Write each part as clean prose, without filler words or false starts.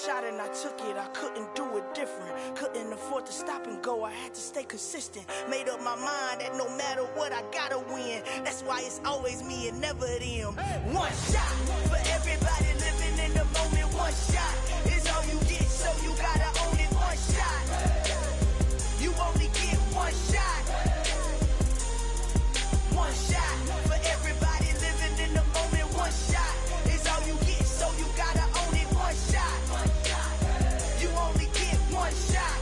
shot and I took it, I couldn't do it different. Couldn't afford to stop and go, I had to stay consistent. Made up my mind that no matter what, I gotta win. That's why it's always me and never them. One shot for everybody living in the moment. One shot is all you get, so you gotta own it. One shot, you only get one shot. One shot for everybody living in the moment. One shot is all you get, so you gotta own it. One shot, you only get one shot.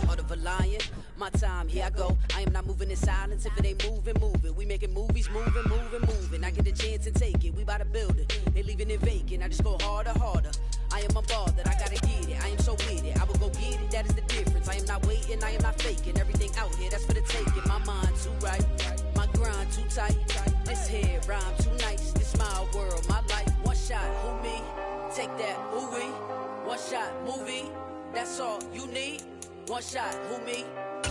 Heart of a lion, my time, here I go. I am not moving in silence. If it ain't moving, moving. We making movies, moving, moving, moving. I get a chance and take it. We bout to build it. They leaving it vacant. I just go harder, harder. I am unbothered, I gotta get it. I am so with it. I will go get it, that is the difference. I am not waiting, I am not faking. Everything out here, that's for the taking. My mind too right, my grind too tight. This here rhyme too nice. This my world, my life. One shot, who me? Take that, who we? One shot, movie. That's all you need. One shot, who me?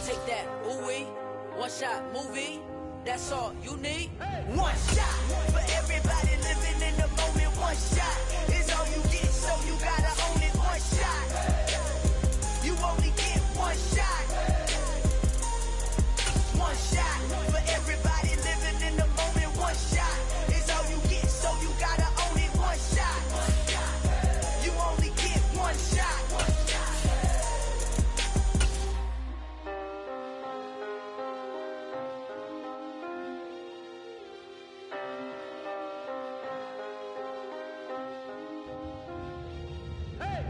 Take that, who we? One shot, movie. That's all you need. One shot for everybody living in the moment. One shot is all you get, so you gotta own it. One shot, you only get one shot. One shot for everybody living in the moment. One shot is all you get, so you gotta own it. One shot, you only get one shot.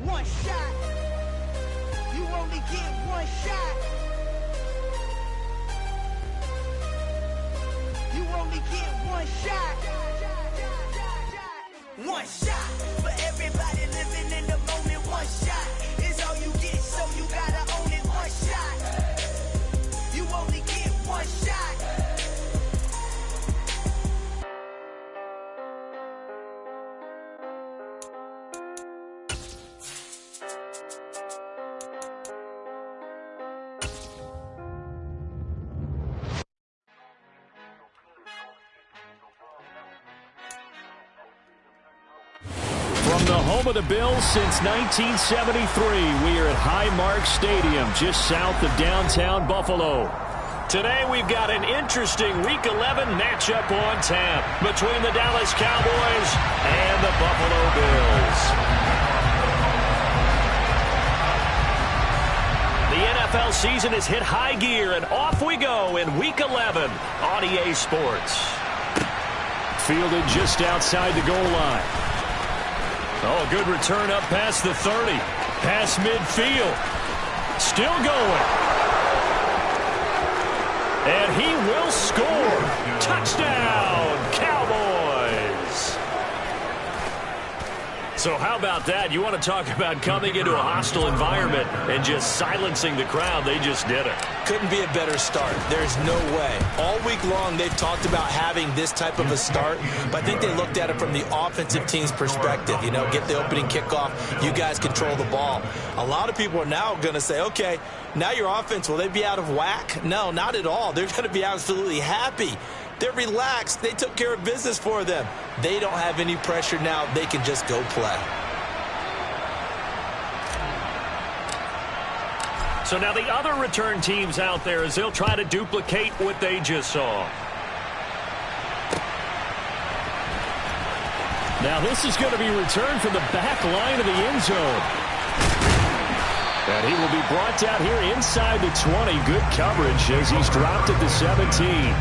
One shot, you only get one shot. You only get one shot. One shot for everybody living in the moment. One shot is all you get, so you gotta own it. One shot, you only get one shot. From the home of the Bills since 1973, we are at Highmark Stadium, just south of downtown Buffalo. Today, we've got an interesting Week 11 matchup on tap between the Dallas Cowboys and the Buffalo Bills. The NFL season has hit high gear, and off we go in Week 11 on EA Sports. Fielded just outside the goal line. Oh, a good return up past the 30. Past midfield. Still going. And he will score. Touchdown, Cowboys. So how about that? You want to talk about coming into a hostile environment and just silencing the crowd. They just did it. Couldn't be a better start. There's no way. All week long, they've talked about having this type of a start, but I think they looked at it from the offensive team's perspective. You know, get the opening kickoff. You guys control the ball. A lot of people are now going to say, okay, now your offense, will they be out of whack? No, not at all. They're going to be absolutely happy. They're relaxed. They took care of business for them. They don't have any pressure now. They can just go play. So now the other return teams out there as they'll try to duplicate what they just saw. Now this is going to be returned from the back line of the end zone. And he will be brought down here inside the 20. Good coverage as he's dropped at the 17.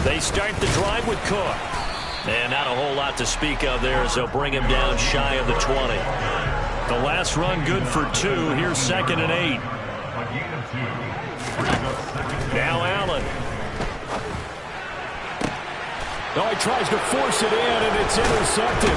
They start the drive with Cook. And not a whole lot to speak of there as they'll bring him down shy of the 20. The last run good for 2. Here's 2nd and 8. Now Allen. Oh, he tries to force it in, and it's intercepted.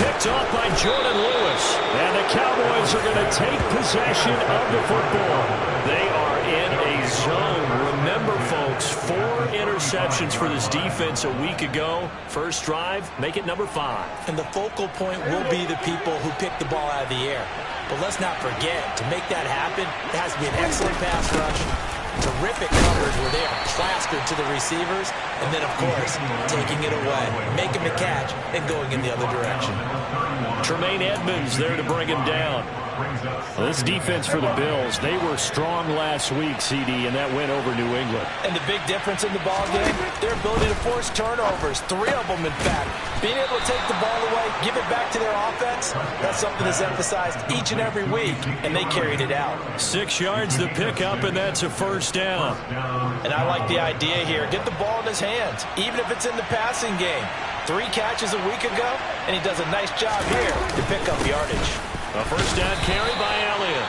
Picked off by Jordan Lewis. And the Cowboys are going to take possession of the football. They are in a zone. Remember, folks, 4 interceptions for this defense a week ago. First drive, make it number 5. And the focal point will be the people who pick the ball out of the air. But let's not forget, to make that happen, it has to be an excellent pass rush, terrific coverage where they are plastered to the receivers, and then, of course, taking it away, making the catch, and going in the other direction. Tremaine Edmonds there to bring him down. Well, this defense for the Bills, they were strong last week, CD, and that went over New England. And the big difference in the ballgame, their ability to force turnovers, 3 of them, in fact. Being able to take the ball away, give it back to their offense, that's something that's emphasized each and every week, and they carried it out. 6 yards to pick up, and that's a first down. And I like the idea here. Get the ball in his hands, even if it's in the passing game. 3 catches a week ago, and he does a nice job here to pick up yardage. A first down carry by Elliott.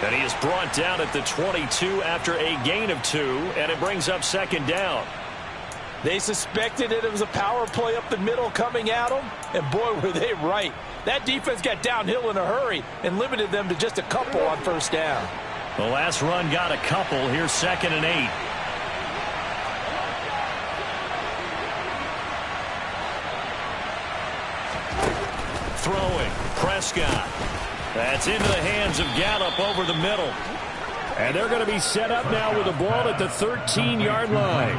And he is brought down at the 22 after a gain of 2, and it brings up second down. They suspected it was a power play up the middle coming at them, and boy, were they right. That defense got downhill in a hurry and limited them to just a couple on first down. The last run got a couple. Here's 2nd and 8. Throwing, Prescott. That's into the hands of Gallup over the middle. And they're going to be set up now with the ball at the 13-yard line.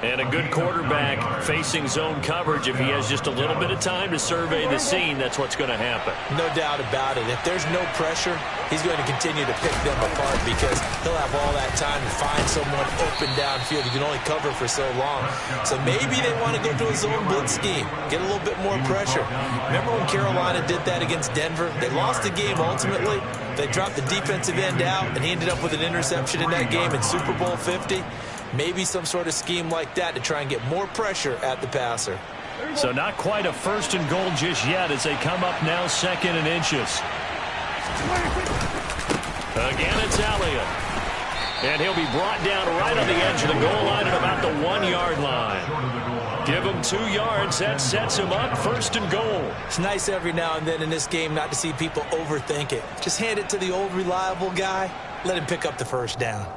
And a good quarterback facing zone coverage. If he has just a little bit of time to survey the scene, that's what's going to happen. No doubt about it. If there's no pressure, he's going to continue to pick them apart because he'll have all that time to find someone open downfield. He can only cover for so long. So maybe they want to go to a zone blitz scheme, get a little bit more pressure. Remember when Carolina did that against Denver? They lost the game ultimately. They dropped the defensive end out, and he ended up with an interception in that game in Super Bowl 50. Maybe some sort of scheme like that to try and get more pressure at the passer. So not quite a 1st and goal just yet as they come up now 2nd and inches. Again, it's Elliott. And he'll be brought down right on the edge of the goal line at about the 1-yard line. Give him 2 yards. That sets him up 1st and goal. It's nice every now and then in this game not to see people overthink it. Just hand it to the old reliable guy. Let him pick up the first down.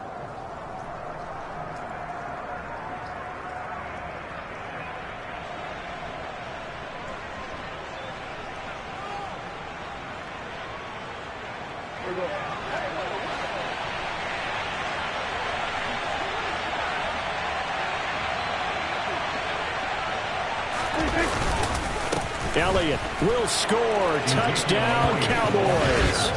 Elliott will score. Touchdown, Cowboys.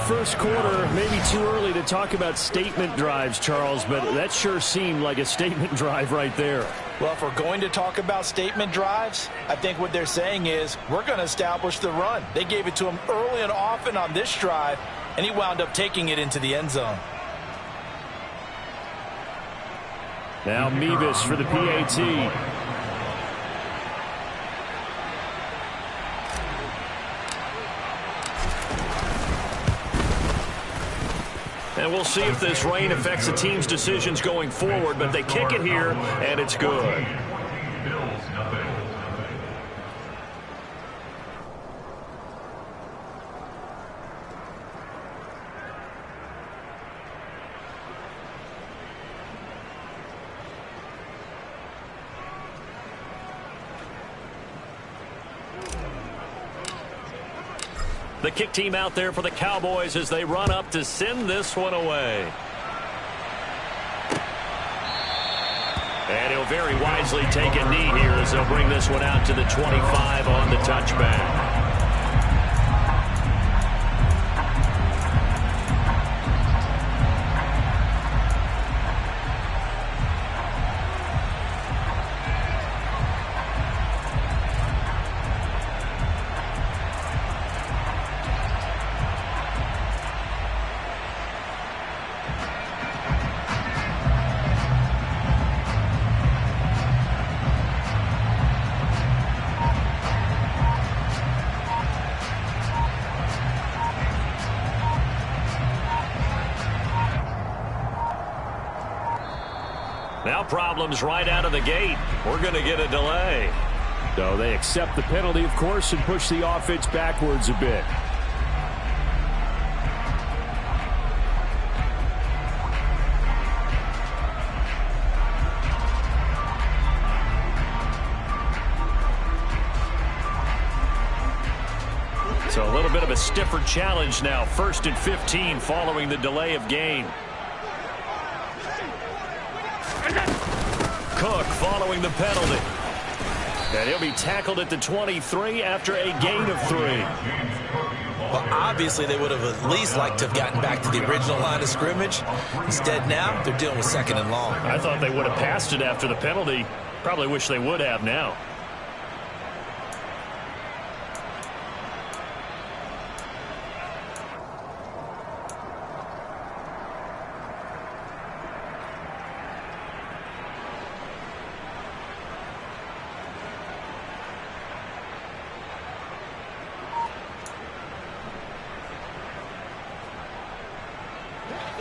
First quarter, maybe too early to talk about statement drives, Charles, but that sure seemed like a statement drive right there. Well, if we're going to talk about statement drives, I think what they're saying is we're going to establish the run. They gave it to him early and often on this drive, and he wound up taking it into the end zone. Now Mevis for the PAT. And we'll see if this rain affects the team's decisions going forward, but they kick it here, and it's good. The kick team out there for the Cowboys as they run up to send this one away. And he'll very wisely take a knee here as they'll bring this one out to the 25 on the touchback. Now problems right out of the gate. We're going to get a delay. So they accept the penalty, of course, and push the offense backwards a bit. So a little bit of a stiffer challenge now. 1st and 15 following the delay of game. Cook following the penalty. And he'll be tackled at the 23 after a gain of 3. Well, obviously they would have at least liked to have gotten back to the original line of scrimmage. Instead now, they're dealing with 2nd and long. I thought they would have passed it after the penalty. Probably wish they would have now.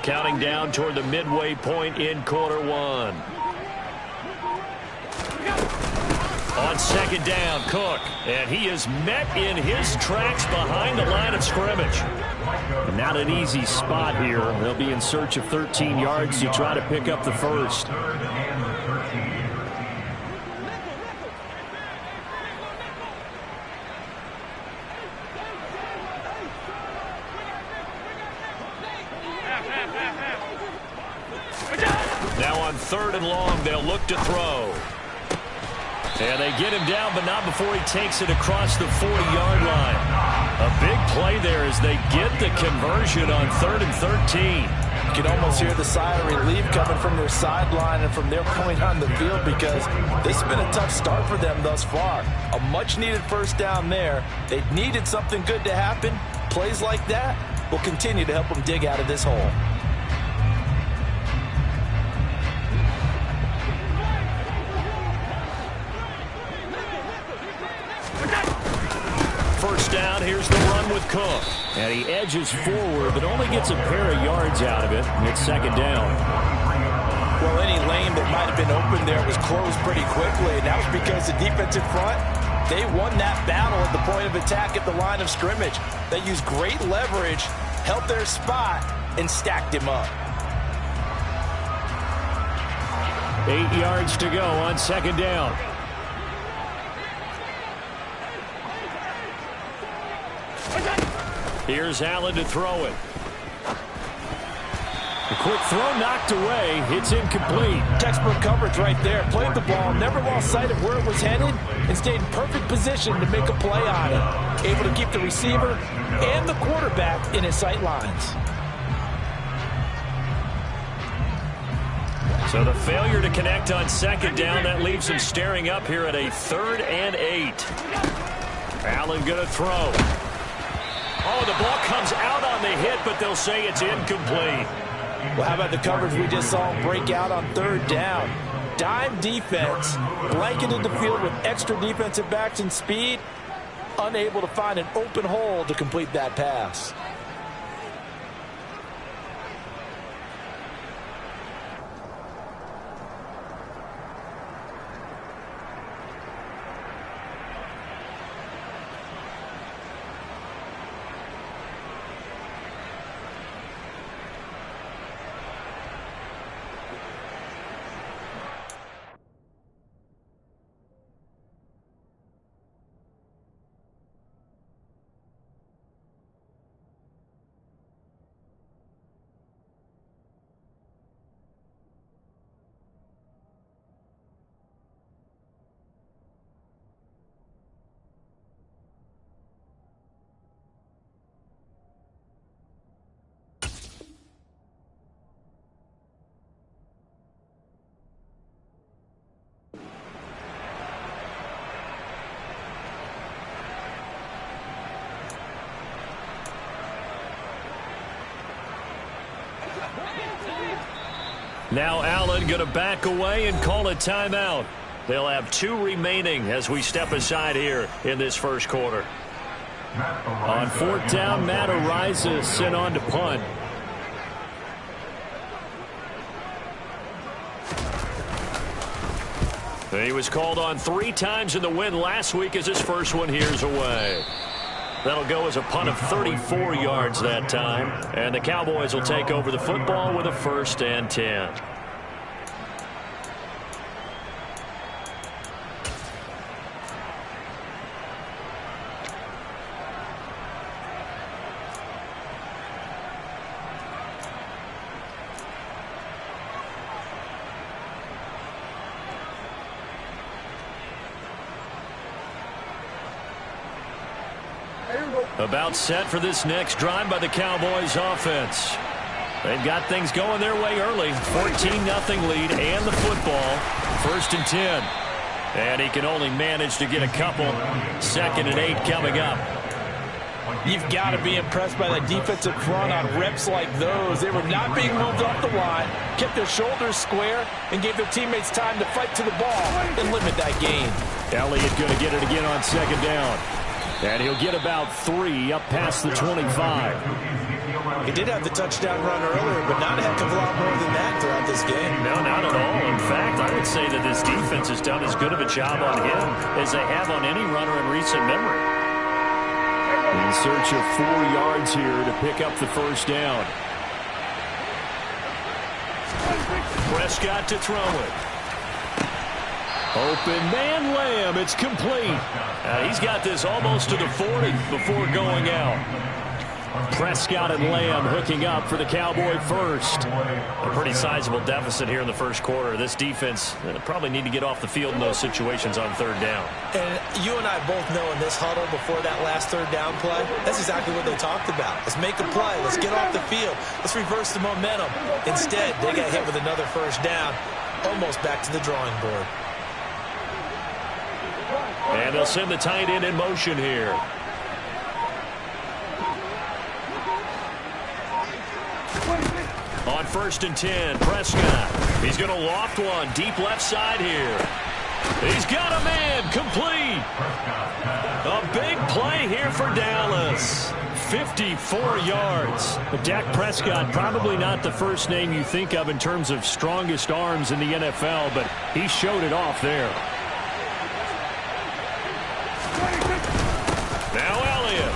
Counting down toward the midway point in quarter 1. On 2nd down, Cook. And he is met in his tracks behind the line of scrimmage. Not an easy spot here. They'll be in search of 13 yards to try to pick up the first. Now on 3rd and long, they'll look to throw. And they get him down, but not before he takes it across the 40-yard line. A big play there as they get the conversion on 3rd and 13. You can almost hear the sigh of relief coming from their sideline and from their point on the field, because this has been a tough start for them thus far. A much-needed first down there. They needed something good to happen. Plays like that will continue to help them dig out of this hole. First down, here's the run with Cook. And he edges forward, but only gets a pair of yards out of it. It's 2nd down. Well, any lane that might have been open there was closed pretty quickly, and that was because the defensive front, they won that battle at the point of attack at the line of scrimmage. They used great leverage, held their spot, and stacked him up. 8 yards to go on 2nd down. Here's Allen to throw it. A quick throw knocked away. It's incomplete. Textbook coverage right there. Played the ball, never lost sight of where it was headed, and stayed in perfect position to make a play on it. Able to keep the receiver and the quarterback in his sight lines. So the failure to connect on 2nd down, that leaves him staring up here at a 3rd and 8. Allen going to throw. Oh, the ball comes out on the hit, but they'll say it's incomplete. Well, how about the coverage we just saw break out on 3rd down? Dime defense, blanketed the field with extra defensive backs and speed, unable to find an open hole to complete that pass. Now Allen going to back away and call a timeout. They'll have 2 remaining as we step aside here in this first quarter. On 4th down, Matt Ariza sent on to punt. He was called on 3 times in the win last week as his first one here's away. That'll go as a punt of 34 yards that time. And the Cowboys will take over the football with a 1st and 10. About set for this next drive by the Cowboys offense. They've got things going their way early. 14-0 lead and the football. 1st and 10. And he can only manage to get a couple. 2nd and 8 coming up. You've got to be impressed by the defensive front on reps like those. They were not being moved off the line, kept their shoulders square, and gave their teammates time to fight to the ball and limit that gain. Elliott going to get it again on 2nd down. And he'll get about 3 up past the 25. He did have the touchdown run earlier, but not a heck of a lot more than that throughout this game. No, not at all. In fact, I would say that this defense has done as good of a job on him as they have on any runner in recent memory. In search of 4 yards here to pick up the 1st down. Prescott to throw it. Open man, Lamb. It's complete. He's got this almost to the 40 before going out. Prescott and Lamb hooking up for the Cowboy 1st. A pretty sizable deficit here in the 1st quarter. This defense probably need to get off the field in those situations on 3rd down. And you and I both know in this huddle before that last 3rd down play, that's exactly what they talked about. Let's make a play. Let's get off the field. Let's reverse the momentum. Instead, they got hit with another 1st down, almost back to the drawing board. And they'll send the tight end in motion here. On 1st and 10, Prescott. He's going to loft one deep left side here. He's got a man complete. A big play here for Dallas. 54 yards. But Dak Prescott, probably not the first name you think of in terms of strongest arms in the NFL, but he showed it off there. Now Elliott.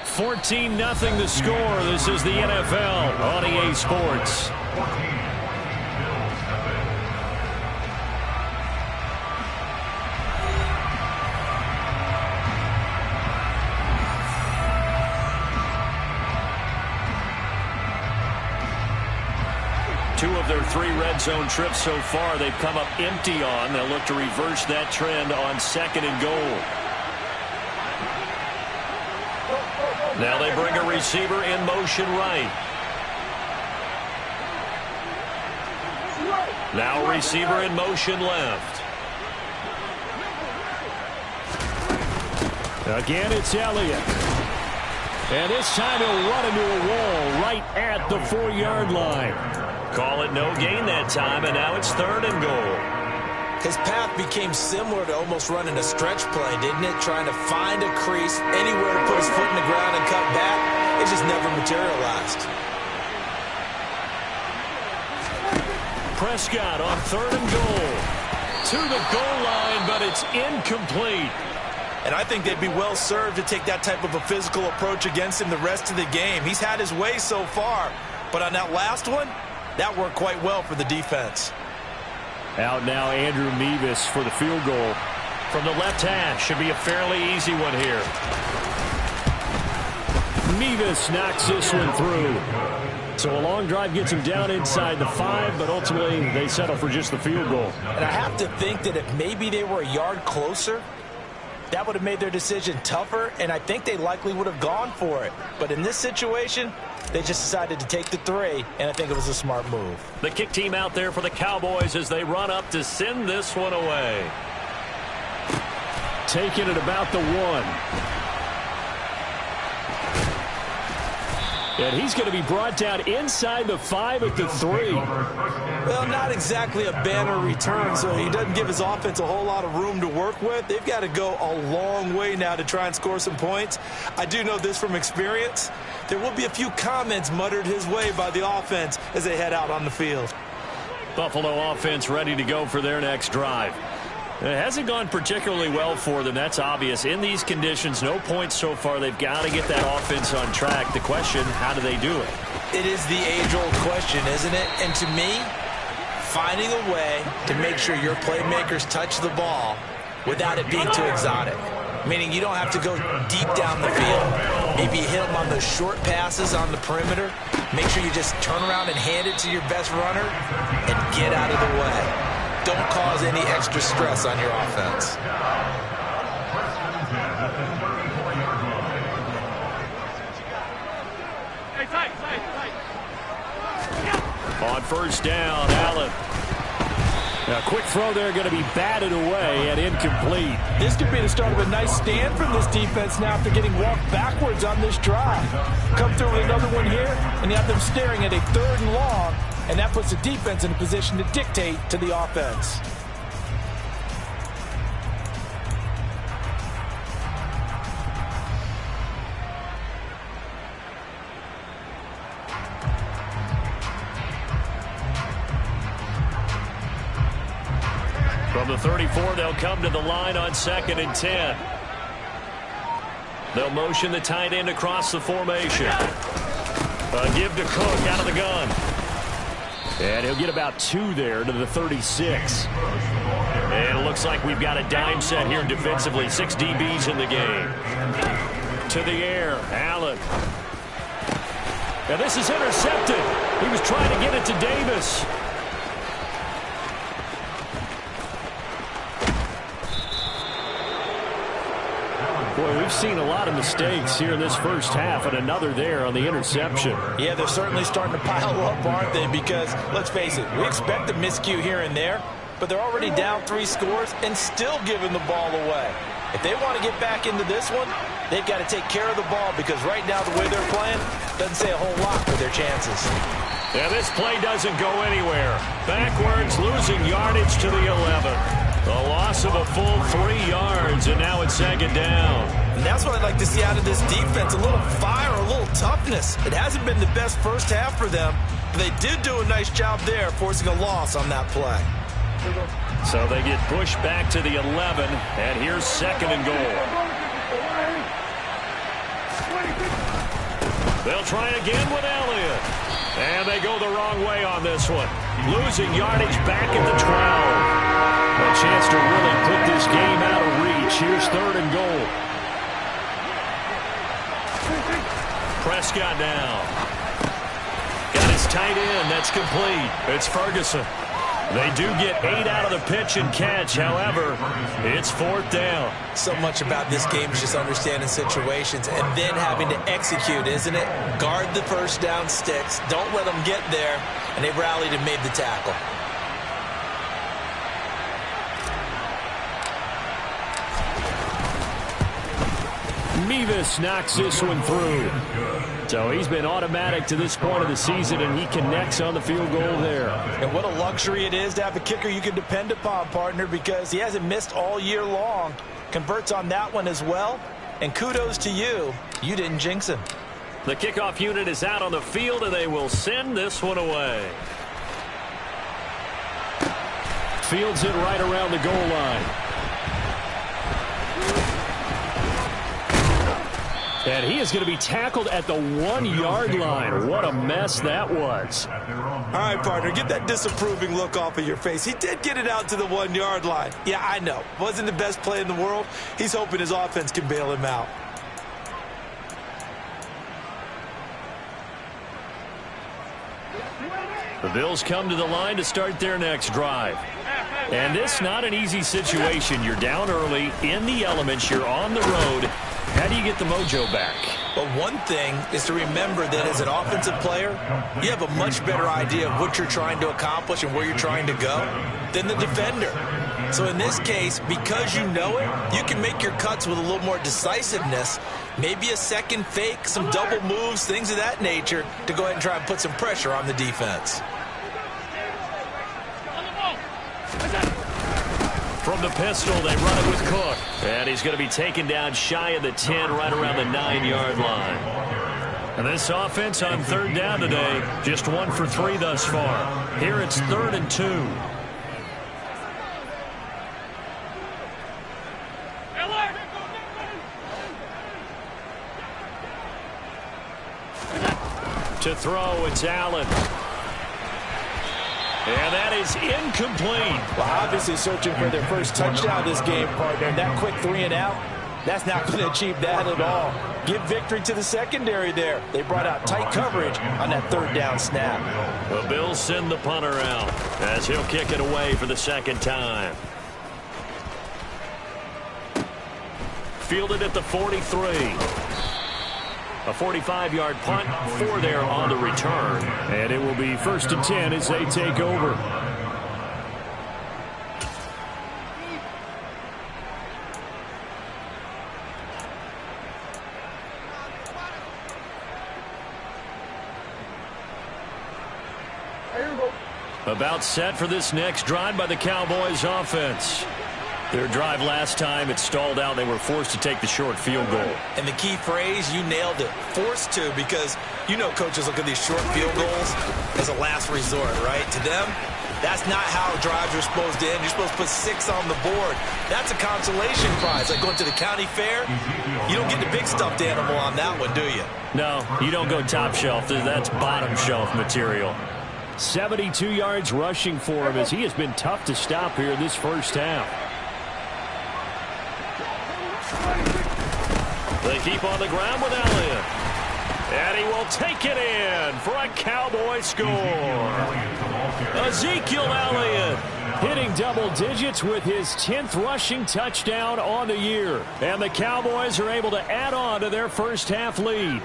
$14-0 the score. This is the NFL on EA Sports. Two of their 3 red zone trips so far they've come up empty on. They'll look to reverse that trend on 2nd and goal. Now they bring a receiver in motion right. Now a receiver in motion left. Again, it's Elliott. And this time he'll run into a wall right at the 4-yard line. Call it no gain that time, and now it's 3rd and goal. His path became similar to almost running a stretch play, didn't it? Trying to find a crease, anywhere to put his foot in the ground and cut back. It just never materialized. Prescott on 3rd and goal. To the goal line, but it's incomplete. And I think they'd be well served to take that type of a physical approach against him the rest of the game. He's had his way so far, but on that last one, that worked quite well for the defense. Out now, Andrew Mevis for the field goal. From the left hash, should be a fairly easy one here. Mevis knocks this one through. So a long drive gets him down inside the 5, but ultimately they settle for just the field goal. And I have to think that if maybe they were a yard closer, that would have made their decision tougher, and I think they likely would have gone for it. But in this situation, they just decided to take the 3, and I think it was a smart move. The kick team out there for the Cowboys as they run up to send this one away. Taking it about the 1. And he's going to be brought down inside the 5 at the 3. Well, not exactly a banner return, so he doesn't give his offense a whole lot of room to work with. They've got to go a long way now to try and score some points. I do know this from experience. There will be a few comments muttered his way by the offense as they head out on the field. Buffalo offense ready to go for their next drive. It hasn't gone particularly well for them. That's obvious. In these conditions, no points so far. They've got to get that offense on track. The question, how do they do it? It is the age-old question, isn't it? And to me, finding a way to make sure your playmakers touch the ball without it being too exotic. Meaning you don't have to go deep down the field. Maybe you hit them on those short passes on the perimeter. Make sure you just turn around and hand it to your best runner and get out of the way. Don't cause any extra stress on your offense. On first down, Allen. Now, quick throw there, going to be batted away and incomplete. This could be the start of a nice stand from this defense now after getting walked backwards on this drive. Come through with another one here, and you have them staring at a 3rd and long, and that puts the defense in a position to dictate to the offense. From the 34, they'll come to the line on 2nd and 10. They'll motion the tight end across the formation. Give to Cook out of the gun. And he'll get about 2 there to the 36. And it looks like we've got a dime set here defensively. 6 DBs in the game. To the air, Allen. Now this is intercepted. He was trying to get it to Davis. Boy, we've seen a lot of mistakes here in this first half, and another there on the interception. Yeah, they're certainly starting to pile up, aren't they? Because, let's face it, we expect a miscue here and there, but they're already down 3 scores and still giving the ball away. If they want to get back into this one, they've got to take care of the ball because right now the way they're playing doesn't say a whole lot for their chances. Yeah, this play doesn't go anywhere. Backwards, losing yardage to the 11. A loss of a full 3 yards, and now it's 2nd down. And that's what I'd like to see out of this defense, a little fire, a little toughness. It hasn't been the best first half for them, but they did do a nice job there, forcing a loss on that play. So they get pushed back to the 11, and here's 2nd and goal. They'll try again with Elliott. And they go the wrong way on this one. Losing yardage back at the 12. A chance to really put this game out of reach. Here's 3rd and goal. Prescott down. Got his tight end. That's complete. It's Ferguson. They do get 8 out of the pitch and catch. However, it's 4th down. So much about this game is just understanding situations and then having to execute, isn't it? Guard the first down sticks. Don't let them get there. And they rallied and made the tackle. Mevis knocks this one through. So he's been automatic to this point of the season, and he connects on the field goal there. And what a luxury it is to have a kicker you can depend upon, partner, because he hasn't missed all year long. Converts on that one as well. And kudos to you. You didn't jinx him. The kickoff unit is out on the field, and they will send this one away. Fields it right around the goal line. And he is going to be tackled at the 1-yard line. What a mess that was. All right, partner, get that disapproving look off of your face. He did get it out to the 1-yard line. Yeah, I know. Wasn't the best play in the world. He's hoping his offense can bail him out. The Bills come to the line to start their next drive. And this not an easy situation. You're down early, in the elements, you're on the road. How do you get the mojo back? But one thing is to remember that as an offensive player, you have a much better idea of what you're trying to accomplish and where you're trying to go than the defender. So in this case, because you know it, you can make your cuts with a little more decisiveness. Maybe a second fake, some double moves, things of that nature to go ahead and try and put some pressure on the defense. From the pistol, they run it with Cook. And he's going to be taken down shy of the 10, right around the 9-yard line. And this offense on third down today, just 1 for 3 thus far. Here it's 3rd and 2. To throw, it's Allen. And that is incomplete. Well, obviously searching for their first touchdown this game, partner. And that quick 3 and out, that's not going to achieve that at all. Give victory to the secondary there. They brought out tight coverage on that 3rd down snap. The Bills send the punter out as he'll kick it away for the 2nd time. Fielded at the 43. A 45-yard punt, 4 there on the return. And it will be 1st and 10 as they take over. About set for this next drive by the Cowboys offense. Their drive last time, it stalled out. They were forced to take the short field goal. And the key phrase, you nailed it, forced to, because you know coaches look at these short field goals as a last resort, right? To them, that's not how drives are supposed to end. You're supposed to put 6 on the board. That's a consolation prize. Like going to the county fair, you don't get the big stuffed animal on that one, do you? No, you don't go top shelf. That's bottom shelf material. 72 yards rushing for him as he has been tough to stop here in this first half. They keep on the ground with Elliott. And he will take it in for a Cowboy score. Ezekiel Elliott hitting double digits with his 10th rushing touchdown on the year. And the Cowboys are able to add on to their first half lead.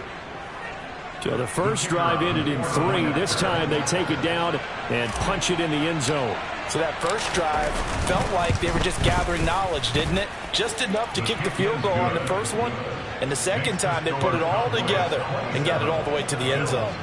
So the first drive ended in 3. This time they take it down and punch it in the end zone. So that first drive felt like they were just gathering knowledge, didn't it? Just enough to kick the field goal on the first one. And the second time they put it all together and got it all the way to the end zone.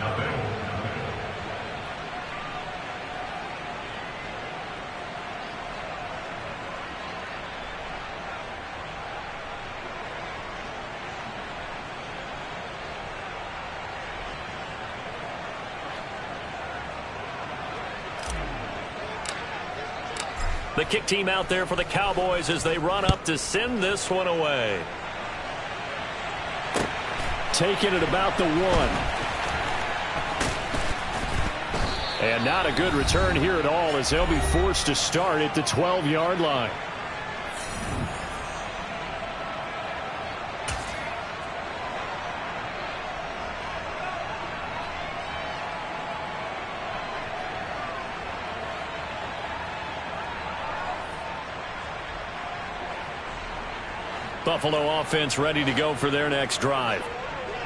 The kick team out there for the Cowboys as they run up to send this one away. Taking it about the 1. And not a good return here at all as they'll be forced to start at the 12-yard line. Buffalo offense ready to go for their next drive.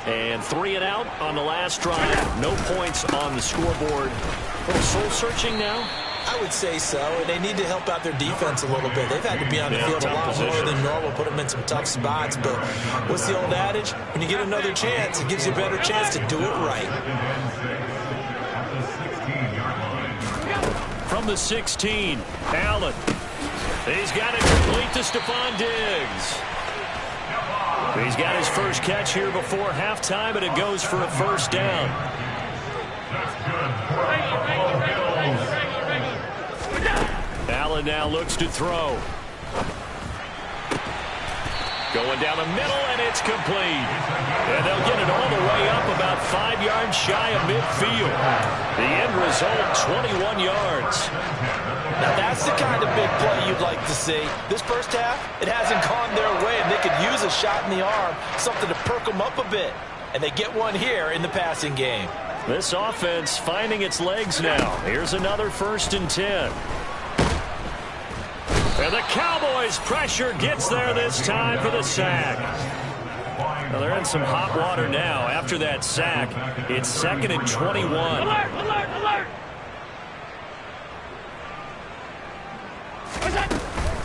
And 3 and out on the last drive. No points on the scoreboard. A little soul-searching now? I would say so. And they need to help out their defense a little bit. They've had to be on the field a lot more than normal, put them in some tough spots. But what's the old adage? When you get another chance, it gives you a better chance to do it right. From the 16, Allen. He's got it complete to Stephon Diggs. He's got his first catch here before halftime, and it goes for a first down. Allen now looks to throw. Going down the middle, and it's complete. And they'll get it all the way up about 5 yards shy of midfield. The end result, 21 yards. Now that's the kind of big play you'd like to see. This first half, it hasn't gone their way, and they could use a shot in the arm, something to perk them up a bit. And they get one here in the passing game. This offense finding its legs now. Here's another 1st and 10. And the Cowboys' pressure gets there this time for the sack. Well, they're in some hot water now. After that sack, it's 2nd and 21. Alert, alert, alert!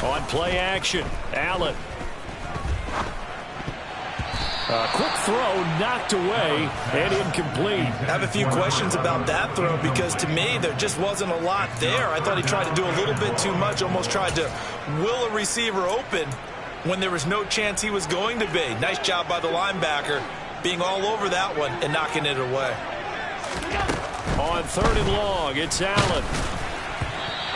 On play action, Allen. A quick throw knocked away and incomplete. I have a few questions about that throw because to me there just wasn't a lot there. I thought he tried to do a little bit too much, almost tried to will a receiver open when there was no chance he was going to be. Nice job by the linebacker being all over that one and knocking it away. On 3rd and long, it's Allen.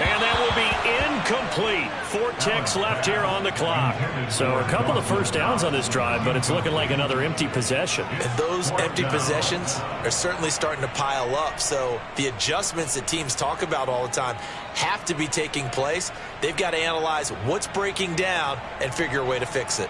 And that will be incomplete. 4 ticks left here on the clock. So a couple of first downs on this drive, but it's looking like another empty possession. And those empty possessions are certainly starting to pile up. So the adjustments that teams talk about all the time have to be taking place. They've got to analyze what's breaking down and figure a way to fix it.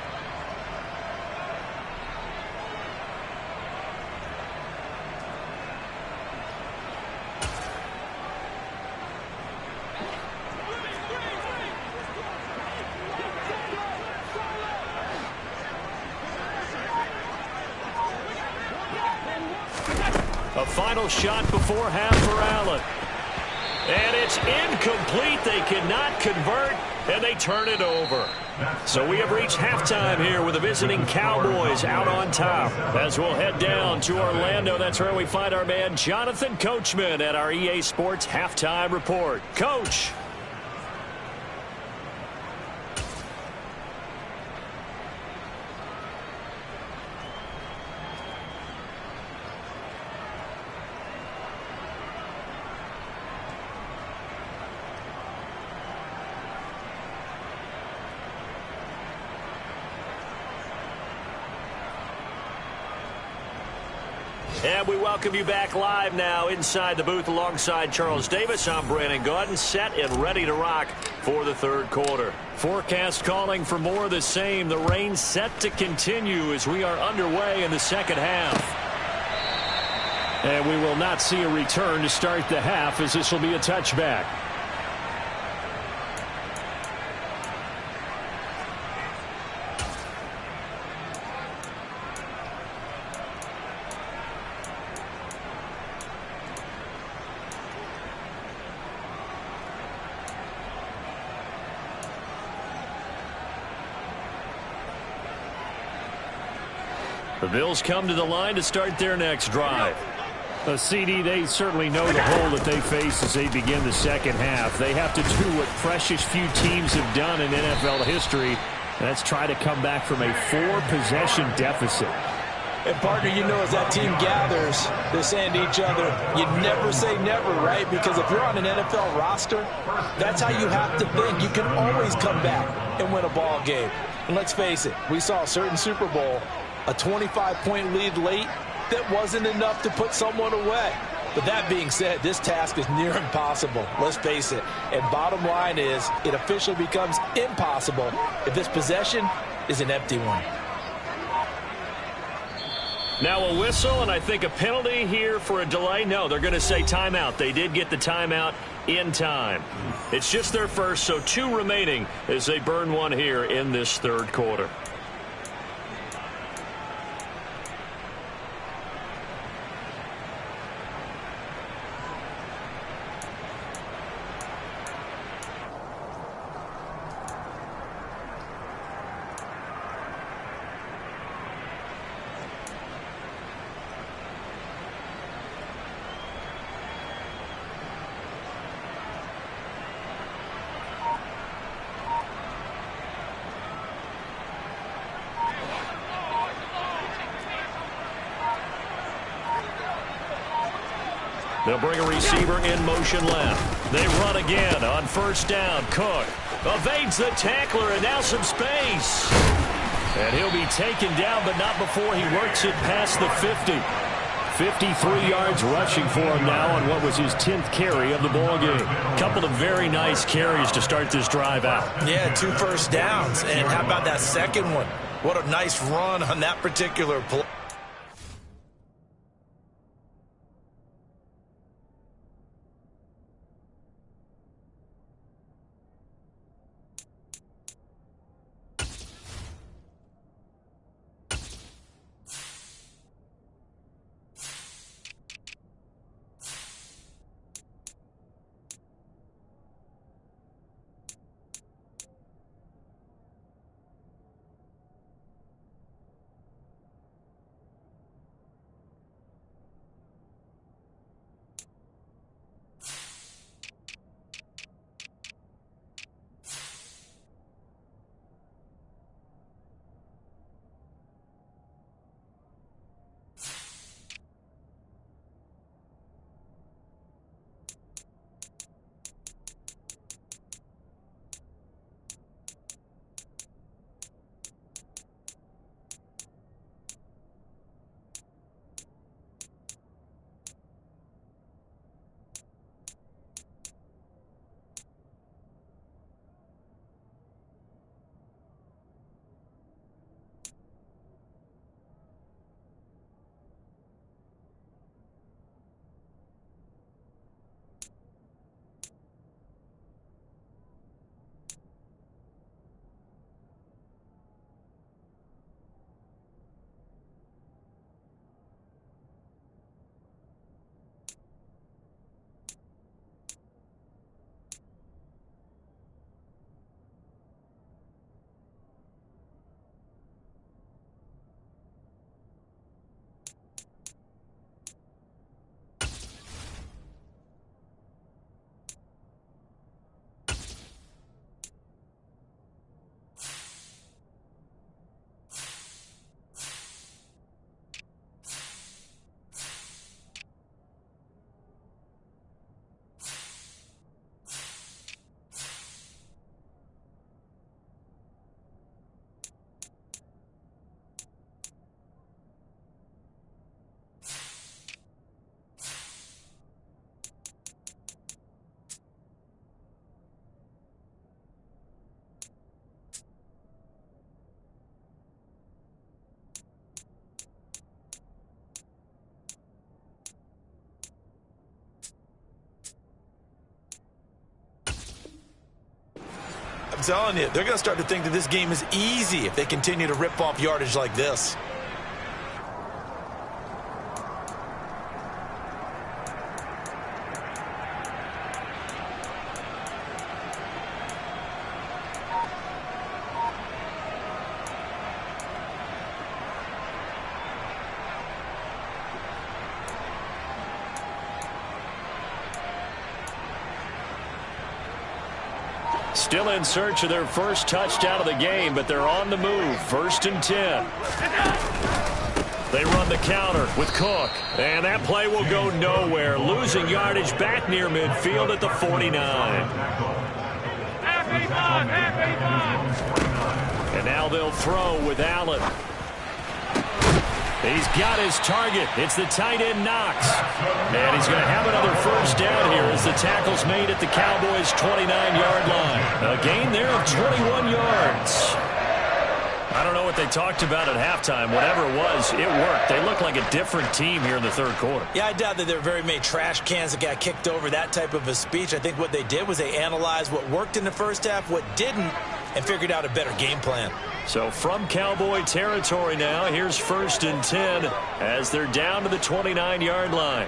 A final shot before half for Allen. And it's incomplete. They cannot convert, and they turn it over. So we have reached halftime here with the visiting Cowboys out on top. As we'll head down to Orlando, that's where we find our man Jonathan Coachman at our EA Sports Halftime Report. Coach. And we welcome you back live now inside the booth alongside Charles Davis. I'm Brandon Gaudin, set and ready to rock for the 3rd quarter. Forecast calling for more of the same. The rain set to continue as we are underway in the 2nd half. And we will not see a return to start the half as this will be a touchback. The Bills come to the line to start their next drive. CD, they certainly know the hole that they face as they begin the 2nd half. They have to do what precious few teams have done in NFL history. That's try to come back from a 4-possession deficit. And, partner, you know, as that team gathers, they're saying to each other, you never say never, right? Because if you're on an NFL roster, that's how you have to think. You can always come back and win a ball game. And let's face it, we saw a certain Super Bowl, a 25-point lead late, that wasn't enough to put someone away. But that being said, this task is near impossible. Let's face it. And bottom line is, it officially becomes impossible if this possession is an empty one. Now a whistle, and I think a penalty here for a delay. No, they're going to say timeout. They did get the timeout in time. It's just their first, so 2 remaining as they burn one here in this 3rd quarter. They'll bring a receiver in motion left. They run again on 1st down. Cook evades the tackler, and now some space. And he'll be taken down, but not before he works it past the 50. 53 yards rushing for him now on what was his 10th carry of the ballgame. Couple of very nice carries to start this drive out. Yeah, 2 first downs. And how about that second one? What a nice run on that particular play. telling you, they're going to start to think that this game is easy if they continue to rip off yardage like this. Still in search of their first touchdown of the game, but they're on the move. 1st and 10. They run the counter with Cook, and that play will go nowhere. Losing yardage back near midfield at the 49. And now they'll throw with Allen. He's got his target. It's the tight end Knox. And he's going to have another first down here as the tackle's made at the Cowboys' 29-yard line. A gain there of 21 yards. I don't know what they talked about at halftime. Whatever it was, it worked. They look like a different team here in the third quarter. Yeah, I doubt that there were very many trash cans that got kicked over, that type of a speech. I think what they did was they analyzed what worked in the first half, what didn't, and figured out a better game plan. So from Cowboy territory now, here's 1st and 10 as they're down to the 29-yard line.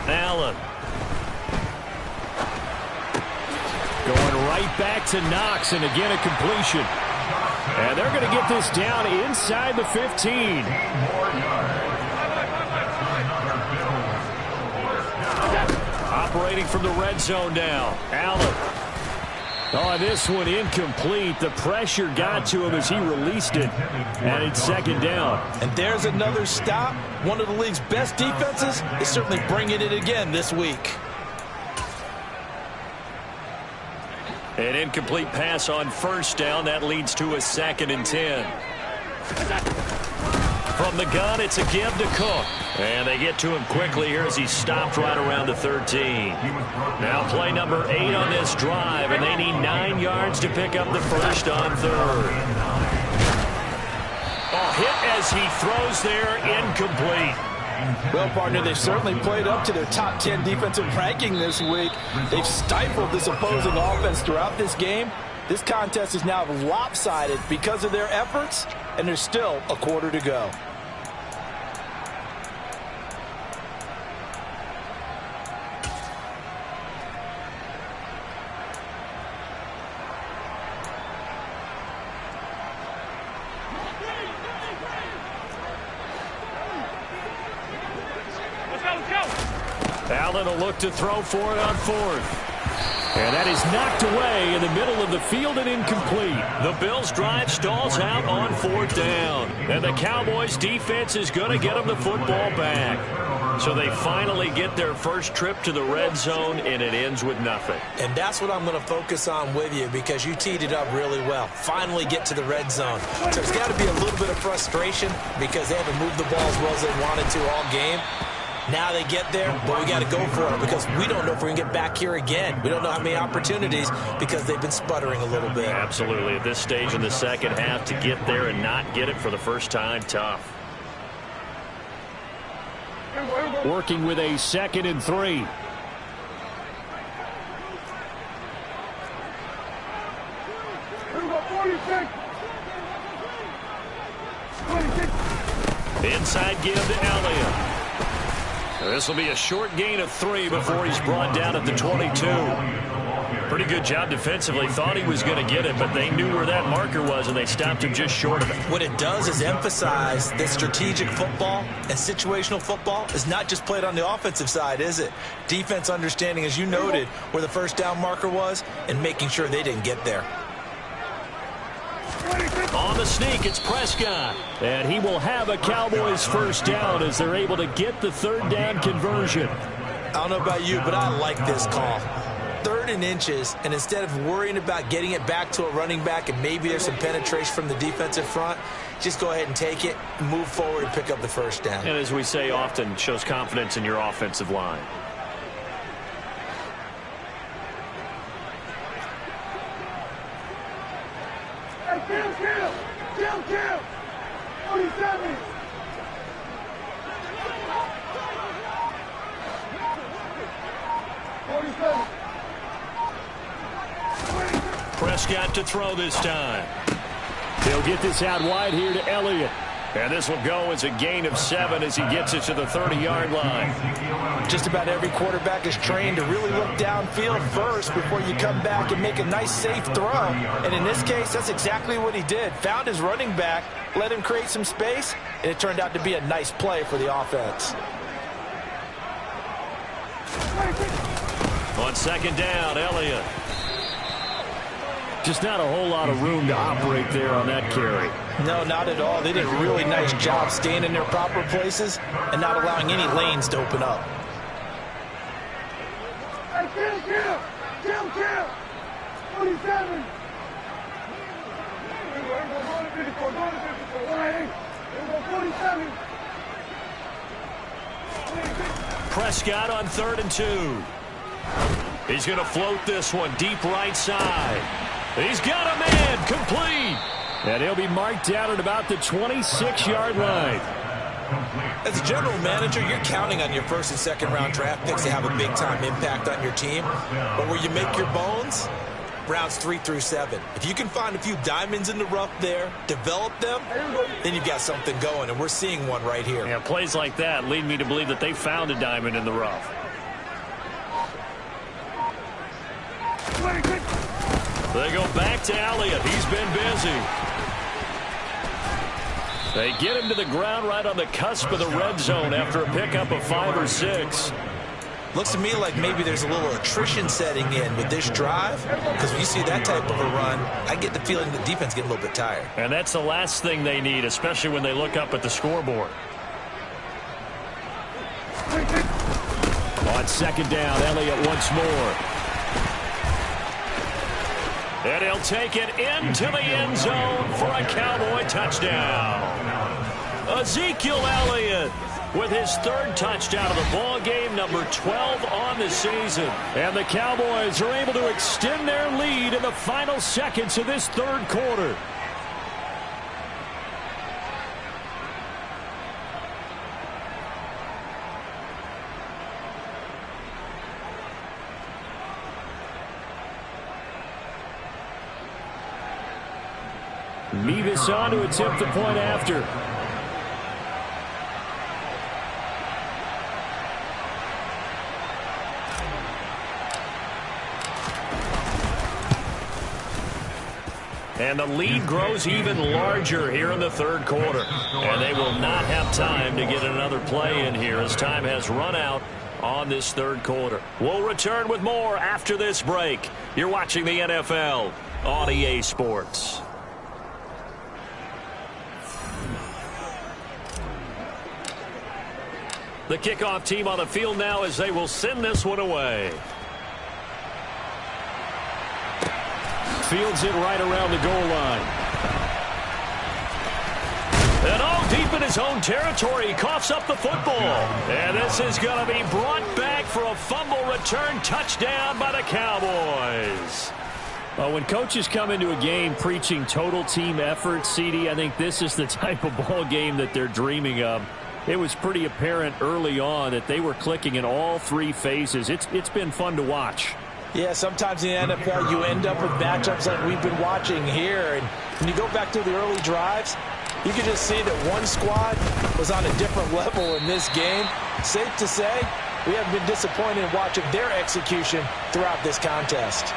Allen. Going right back to Knox, and again a completion. And they're going to get this down inside the 15. Operating from the red zone now. Allen. Oh, this one incomplete. The pressure got to him as he released it. And it's 2nd down. And there's another stop. One of the league's best defenses is certainly bringing it again this week. An incomplete pass on 1st down. That leads to a 2nd and 10. From the gun, it's a give to Cook. And they get to him quickly here as he stopped right around the 13. Now play number 8 on this drive, and they need 9 yards to pick up the first on 3rd. Oh, hit as he throws there, incomplete. Well, partner, they've certainly played up to their top 10 defensive ranking this week. They've stifled this opposing offense throughout this game. This contest is now lopsided because of their efforts, and there's still a quarter to go. Allen will look to throw for it on 4th. And that is knocked away in the middle of the field and incomplete. The Bills' drive stalls out on 4th down. And the Cowboys' defense is going to get them the football back. So they finally get their first trip to the red zone, and it ends with nothing. And that's what I'm going to focus on with you because you teed it up really well. Finally get to the red zone. So there's got to be a little bit of frustration because they haven't moved the ball as well as they wanted to all game. Now they get there, but we got to go for it because we don't know if we can get back here again. We don't know how many opportunities because they've been sputtering a little bit. Absolutely. At this stage in the second half, to get there and not get it for the first time, tough. Working with a 2nd and 3. Inside give to Elliott. This will be a short gain of 3 before he's brought down at the 22. Pretty good job defensively. Thought he was going to get it, but they knew where that marker was, and they stopped him just short of it. What it does is emphasize that strategic football and situational football is not just played on the offensive side, is it? Defense understanding, as you noted, where the first down marker was and making sure they didn't get there. On the sneak, it's Prescott. And he will have a Cowboys first down as they're able to get the 3rd down conversion. I don't know about you, but I like this call. 3rd and inches, and instead of worrying about getting it back to a running back and maybe there's some penetration from the defensive front, just go ahead and take it, move forward, and pick up the first down. And as we say often, shows confidence in your offensive line. Kill! 47! Prescott to throw this time. He'll get this out wide here to Elliott. And this will go as a gain of 7 as he gets it to the 30-yard line. Just about every quarterback is trained to really look downfield first before you come back and make a nice, safe throw. And in this case, that's exactly what he did. Found his running back, let him create some space, and it turned out to be a nice play for the offense. On second down, Elliott. Just not a whole lot of room to operate there on that carry. No, not at all. They did a really nice job staying in their proper places and not allowing any lanes to open up. Hey, kill! 47! Prescott on 3rd and 2. He's going to float this one deep right side. He's got a man, complete. And he'll be marked down at about the 26-yard line. As a general manager, you're counting on your first and second round draft picks to have a big-time impact on your team. But where you make your bones, rounds 3 through 7. If you can find a few diamonds in the rough there, develop them, then you've got something going, and we're seeing one right here. Yeah, plays like that lead me to believe that they found a diamond in the rough. They go back to Elliott. He's been busy. They get him to the ground right on the cusp of the red zone after a pickup of 5 or 6. Looks to me like maybe there's a little attrition setting in with this drive, because when you see that type of a run, I get the feeling the defense getting a little bit tired. And that's the last thing they need, especially when they look up at the scoreboard. On second down, Elliott once more. And he'll take it into the end zone for a Cowboy touchdown. Ezekiel Elliott with his 3rd touchdown of the ball game, number 12 on the season. And the Cowboys are able to extend their lead in the final seconds of this 3rd quarter. Mevis on to attempt the point after. And the lead grows even larger here in the 3rd quarter. And they will not have time to get another play in here as time has run out on this 3rd quarter. We'll return with more after this break. You're watching the NFL on EA Sports. The kickoff team on the field now as they will send this one away. Fields it right around the goal line. And all deep in his own territory, he coughs up the football. And this is going to be brought back for a fumble return touchdown by the Cowboys. Well, when coaches come into a game preaching total team effort, CD, I think this is the type of ball game that they're dreaming of. It was pretty apparent early on that they were clicking in all 3 phases. It's been fun to watch. Yeah, sometimes in the NFL you end up with matchups like we've been watching here. And when you go back to the early drives, you can just see that one squad was on a different level in this game. Safe to say, we haven't been disappointed in watching their execution throughout this contest.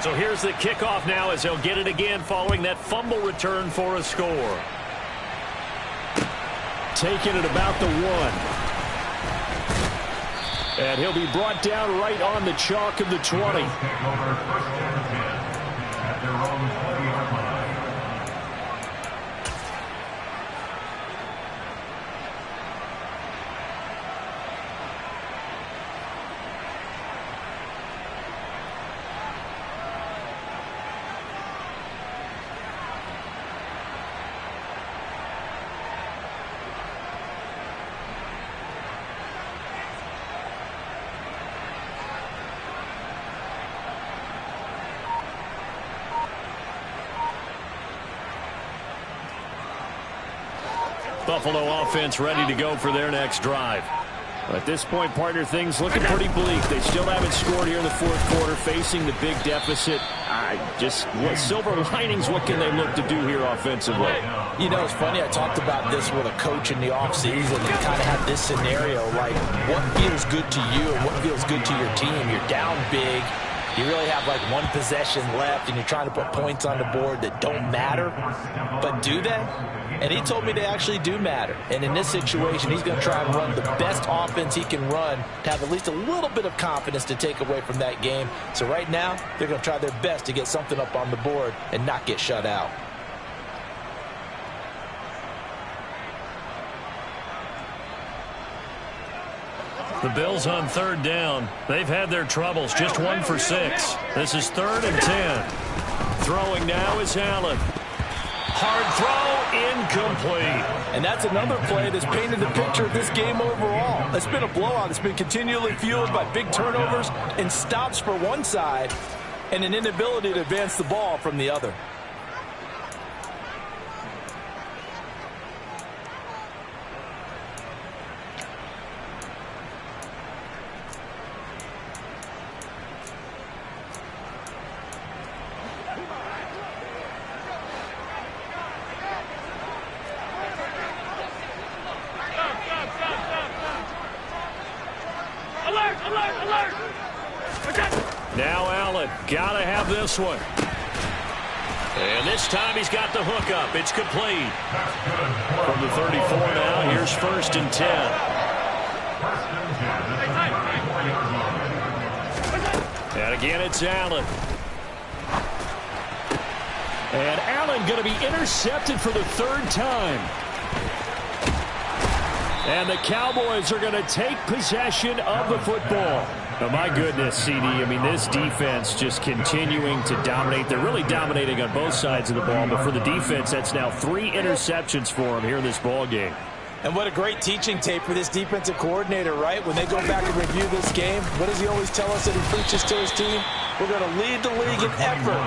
So here's the kickoff now as they'll get it again following that fumble return for a score. Taking it about the 1. And he'll be brought down right on the chalk of the 20. Buffalo offense ready to go for their next drive. At this point, partner, things looking pretty bleak. They still haven't scored here in the fourth quarter, facing the big deficit. What silver linings, what can they look to do here offensively? You know, it's funny, I talked about this with a coach in the offseason and kind of had this scenario, like what feels good to you and what feels good to your team. You're down big. You really have like one possession left, and you're trying to put points on the board that don't matter. But do they? And he told me they actually do matter. And in this situation, he's going to try and run the best offense he can run to have at least a little bit of confidence to take away from that game. So right now, they're going to try their best to get something up on the board and not get shut out. The Bills on third down. They've had their troubles. Just 1 for 6. This is 3rd and 10. Throwing now is Allen. Hard throw, incomplete. And that's another play that's painted the picture of this game overall. It's been a blowout. It's been continually fueled by big turnovers and stops for one side and an inability to advance the ball from the other. Now Allen, gotta have this one. And this time he's got the hook up. It's complete. From the 34 now, here's 1st and 10. And again, it's Allen. And Allen going to be intercepted for the 3rd time. And the Cowboys are going to take possession of the football. Oh, my goodness, CD. I mean, this defense just continuing to dominate. They're really dominating on both sides of the ball. But for the defense, that's now 3 interceptions for them here in this ball game. And what a great teaching tape for this defensive coordinator, right? When they go back and review this game, what does he always tell us that he preaches to his team? We're going to lead the league in effort.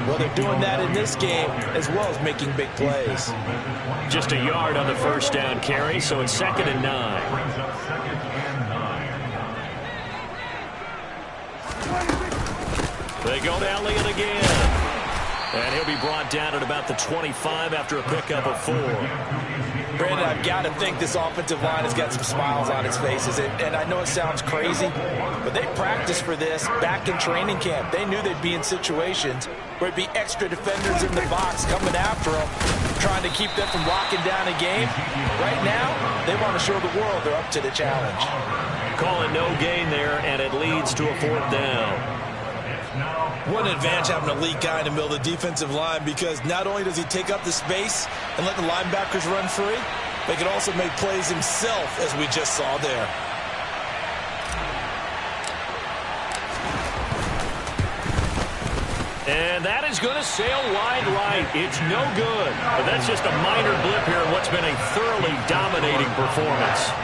Well, they're doing that in this game as well as making big plays. Just a yard on the 1st down carry, so it's 2nd and 9. They go to Elliott again. And he'll be brought down at about the 25 after a pickup of 4. Brandon, I've got to think this offensive line has got some smiles on its faces. And I know it sounds crazy, but they practiced for this back in training camp. They knew they'd be in situations where it'd be extra defenders in the box coming after them, trying to keep them from locking down a game. Right now, they want to show the world they're up to the challenge. Calling no gain there, and it leads to a 4th down. What an advantage having an elite guy in the middle of the defensive line, because not only does he take up the space and let the linebackers run free, but he can also make plays himself, as we just saw there. And that is going to sail wide right. It's no good. But that's just a minor blip here in what's been a thoroughly dominating performance.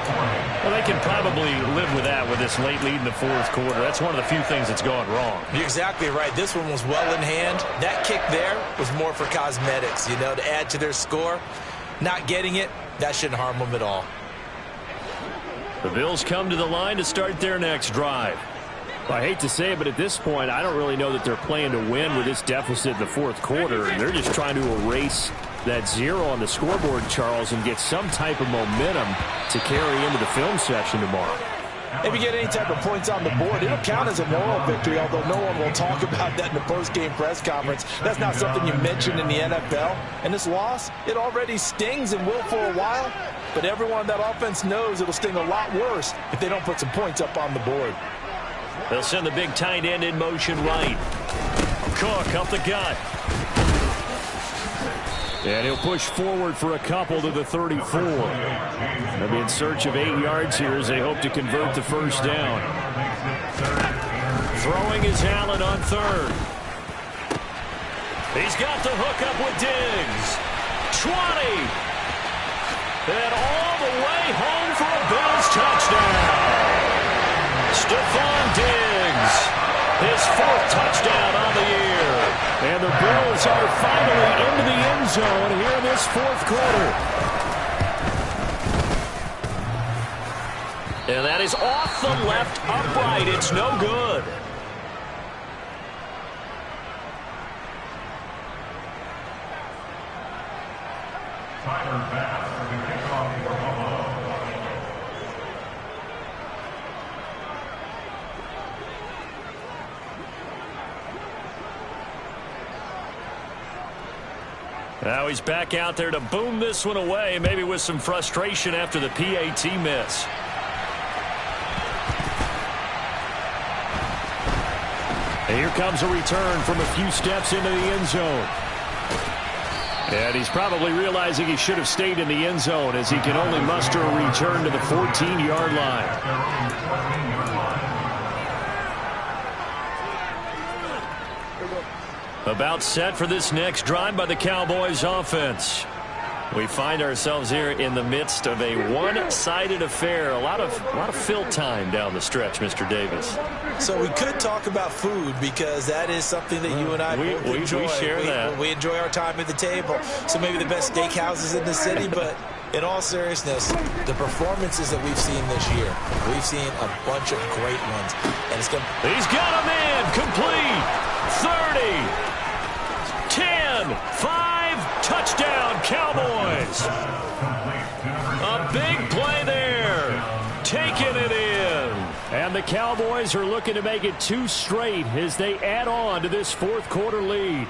Well, they can probably live with that with this late lead in the 4th quarter. That's one of the few things that's gone wrong. You're exactly right. This one was well in hand. That kick there was more for cosmetics, you know, to add to their score. Not getting it, that shouldn't harm them at all. The Bills come to the line to start their next drive. Well, I hate to say it, but at this point, I don't really know that they're playing to win with this deficit in the 4th quarter. They're just trying to erase that 0 on the scoreboard, Charles, and get some type of momentum to carry into the film session tomorrow. If you get any type of points on the board, it'll count as a moral victory, although no one will talk about that in the post-game press conference. That's not something you mention in the NFL. And this loss, it already stings and will for a while, but everyone on that offense knows it'll sting a lot worse if they don't put some points up on the board. They'll send the big tight end in motion right. Cook up the gut. And he'll push forward for a couple to the 34. They'll be in search of 8 yards here as they hope to convert the 1st down. Throwing is Allen on 3rd. He's got the hook up with Diggs. 20. And all the way home for a Bills touchdown. Stephon Diggs, his 4th touchdown on the year. And the Bills are finally into the end zone here in this 4th quarter. And that is off the left upright. It's no good. Now he's back out there to boom this one away, maybe with some frustration after the PAT miss. And here comes a return from a few steps into the end zone. And he's probably realizing he should have stayed in the end zone as he can only muster a return to the 14-yard line. About set for this next drive by the Cowboys offense. We find ourselves here in the midst of a one-sided affair. A lot of fill time down the stretch, Mr. Davis. So we could talk about food because that is something that you and I both enjoy. We share that. We enjoy our time at the table. So maybe the best steakhouses in the city, but in all seriousness, the performances that we've seen this year, we've seen a bunch of great ones. And it's going. He's got a man complete. 30. 10, 5, touchdown, Cowboys. A big play there. Taking it in. And the Cowboys are looking to make it 2 straight as they add on to this fourth quarter lead.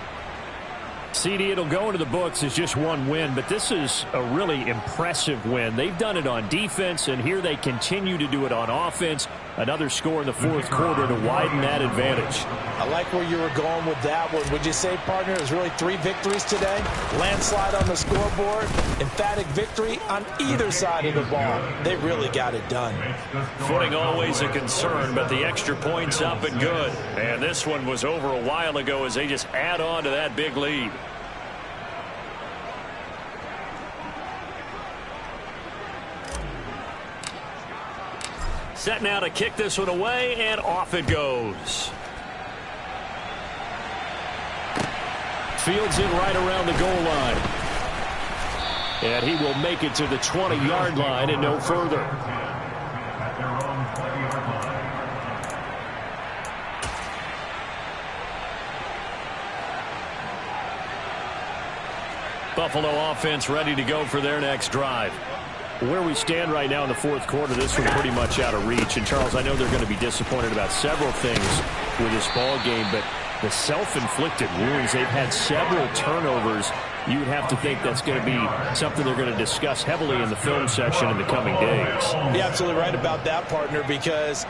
CD, it'll go into the books as just one win, but this is a really impressive win. They've done it on defense, and here they continue to do it on offense. Another score in the fourth quarter to widen that advantage. I like where you were going with that one. Would you say, partner, it was really 3 victories today? Landslide on the scoreboard, emphatic victory on either side of the ball. They really got it done. Footing always a concern, but the extra point's up and good. And this one was over a while ago as they just add on to that big lead. Set now to kick this one away, and off it goes. Fields in right around the goal line. And he will make it to the 20-yard line and no further. Buffalo offense ready to go for their next drive. Where we stand right now in the fourth quarter, this one pretty much out of reach. And, Charles, I know they're going to be disappointed about several things with this ball game, but the self-inflicted wounds, they've had several turnovers. You'd have to think that's going to be something they're going to discuss heavily in the film section in the coming days. You're absolutely right about that, partner, because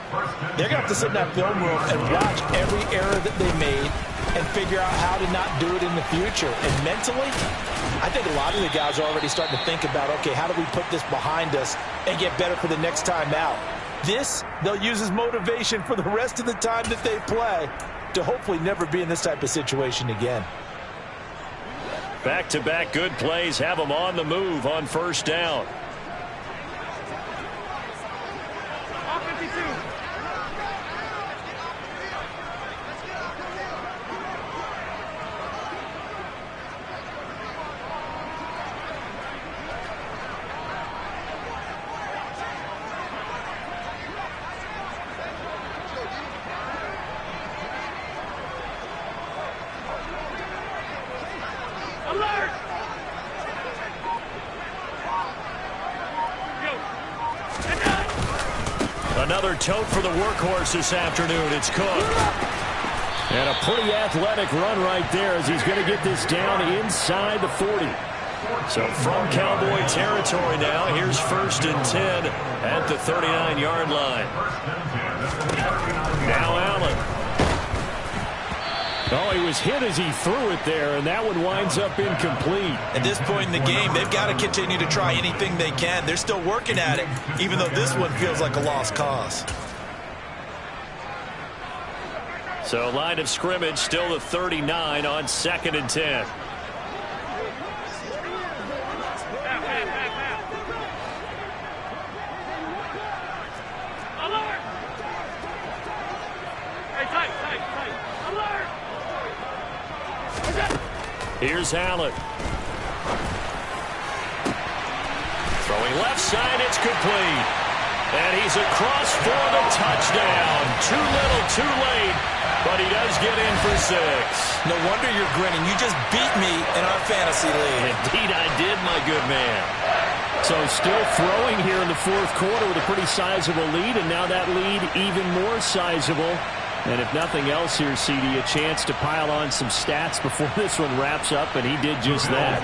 they're going to have to sit in that film room and watch every error that they made and figure out how to not do it in the future. And mentally, I think a lot of the guys are already starting to think about, okay, how do we put this behind us and get better for the next time out? This, they'll use as motivation for the rest of the time that they play to hopefully never be in this type of situation again. Back-to-back good plays have them on the move on first down. Another tote for the workhorse this afternoon. It's Cook. And a pretty athletic run right there as he's going to get this down inside the 40. So from Cowboy territory now, here's 1st and 10 at the 39-yard line. Now Allen. Oh, he was hit as he threw it there, and that one winds up incomplete. At this point in the game, they've got to continue to try anything they can. They're still working at it, even though this one feels like a lost cause. So line of scrimmage still the 39 on 2nd and 10. Here's Allen. Throwing left side, it's complete. And he's across for the touchdown. Too little, too late, but he does get in for 6. No wonder you're grinning. You just beat me in our fantasy league. Indeed I did, my good man. So still throwing here in the fourth quarter with a pretty sizable lead, and now that lead even more sizable. And if nothing else here, CD, a chance to pile on some stats before this one wraps up, and he did just that.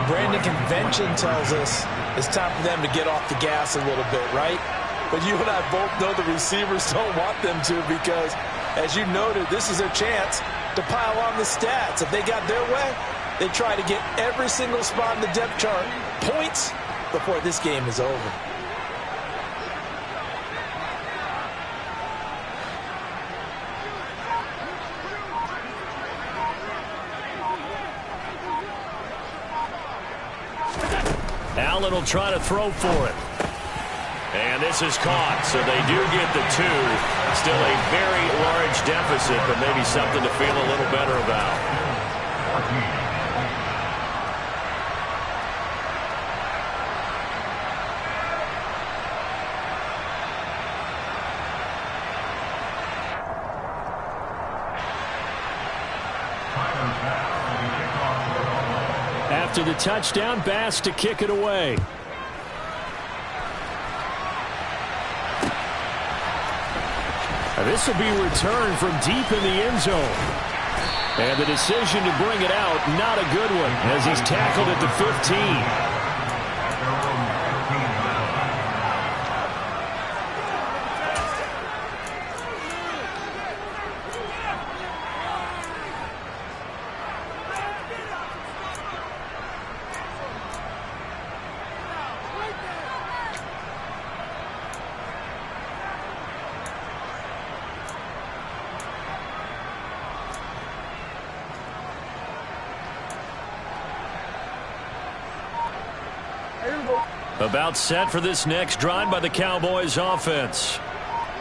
Brandon, convention tells us it's time for them to get off the gas a little bit, right? But you and I both know the receivers don't want them to, because, as you noted, this is their chance to pile on the stats. If they got their way, they try to get every single spot in the depth chart points before this game is over. Allen will try to throw for it. And this is caught, so they do get the 2. Still a very large deficit, but maybe something to feel a little better about. After the touchdown, Bass to kick it away. This will be returned from deep in the end zone. And the decision to bring it out, not a good one, as he's tackled at the 15. About set for this next drive by the Cowboys offense.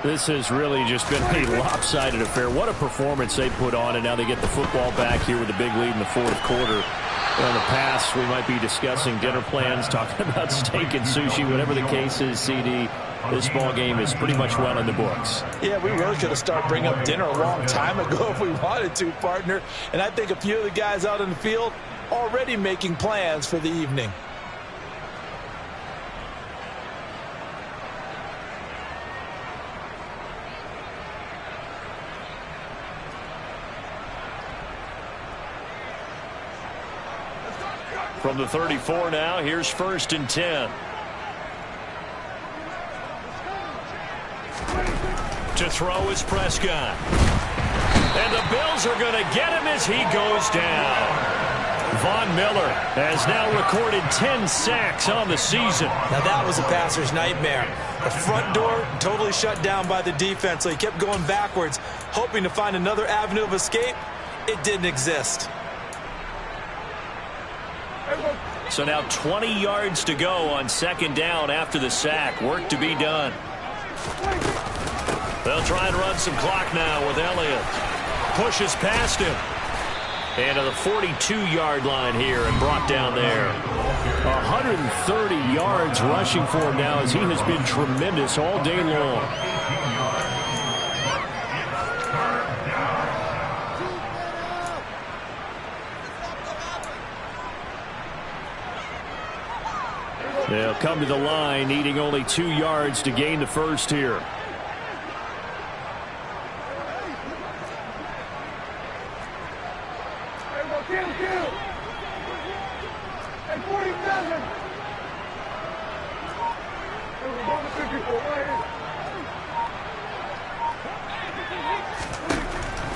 This has really just been a lopsided affair. What a performance they put on, and now they get the football back here with a big lead in the fourth quarter. In the past, we might be discussing dinner plans, talking about steak and sushi, whatever the case is, CD. This ball game is pretty much well in the books. Yeah, we really could have started bringing up dinner a long time ago if we wanted to, partner. And I think a few of the guys out in the field already making plans for the evening. From the 34 now, here's 1st and 10. To throw is Prescott. And the Bills are going to get him as he goes down. Von Miller has now recorded 10 sacks on the season. Now that was a passer's nightmare. The front door totally shut down by the defense, so he kept going backwards, hoping to find another avenue of escape. It didn't exist. So now 20 yards to go on 2nd down after the sack. Work to be done. They'll try and run some clock now with Elliott. Pushes past him. And to the 42-yard line here and brought down there. 130 yards rushing for him now as he has been tremendous all day long. They'll come to the line, needing only 2 yards to gain the first here. And 47.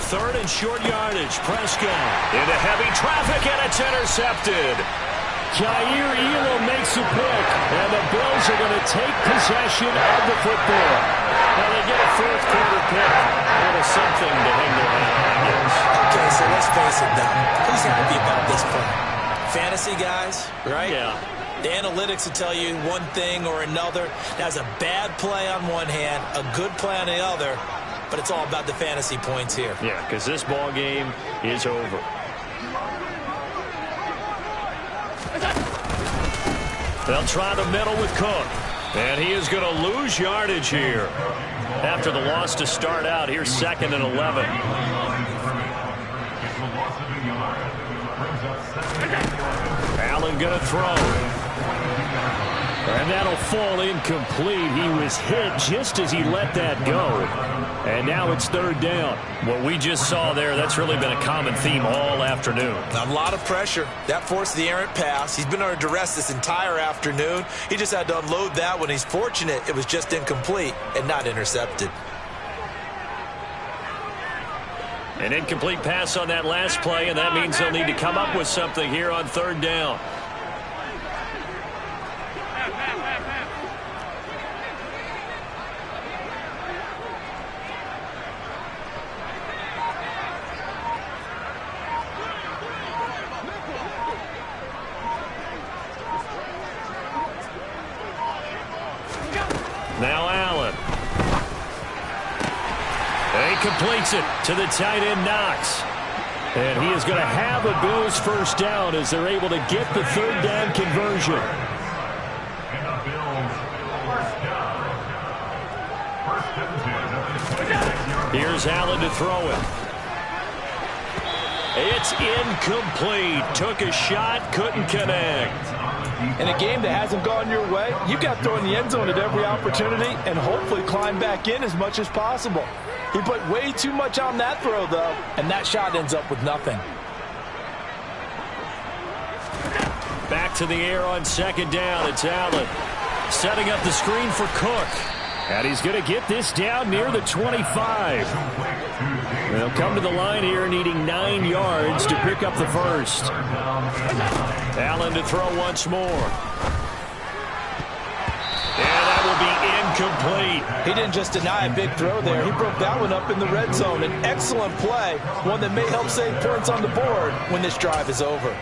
3rd and short yardage. Prescott into heavy traffic, and it's intercepted. Jair Elam makes a pick, and the Bills are going to take possession of the football. Now they get a 4th quarter pick. A little something to hang their hat on, I guess. Okay, so let's face it, though. Who's happy about this play? Fantasy guys, right? Yeah. The analytics will tell you one thing or another. That's a bad play on one hand, a good play on the other, but it's all about the fantasy points here. Yeah, because this ball game is over. They'll try the middle with Cook. And he is going to lose yardage here. After the loss to start out, here's 2nd and 11. Allen going to throw. And that'll fall incomplete. He was hit just as he let that go. And now it's 3rd down. What we just saw there, that's really been a common theme all afternoon. A lot of pressure. That forced the errant pass. He's been under duress this entire afternoon. He just had to unload that one. He's fortunate it was just incomplete and not intercepted. An incomplete pass on that last play, and that means they'll need to come up with something here on 3rd down. Now Allen. And he completes it to the tight end, Knox. And he is going to have a Bills 1st down as they're able to get the 3rd down conversion. Here's Allen to throw it. It's incomplete. Took a shot, couldn't connect. In a game that hasn't gone your way, you've got to throw in the end zone at every opportunity and hopefully climb back in as much as possible. He put way too much on that throw, though, and that shot ends up with nothing. Back to the air on 2nd down. It's Allen setting up the screen for Cook. And he's going to get this down near the 25. They'll come to the line here needing 9 yards to pick up the 1st. Allen to throw once more. And that will be incomplete. He didn't just deny a big throw there. He broke that one up in the red zone. An excellent play, one that may help save points on the board when this drive is over.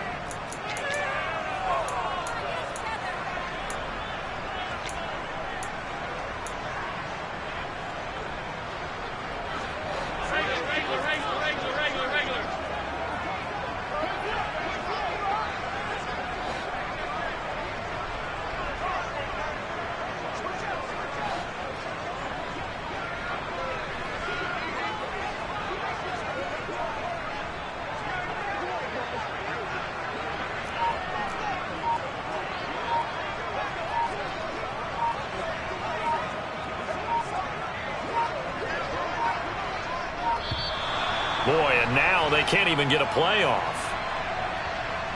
Boy, and now they can't even get a playoff.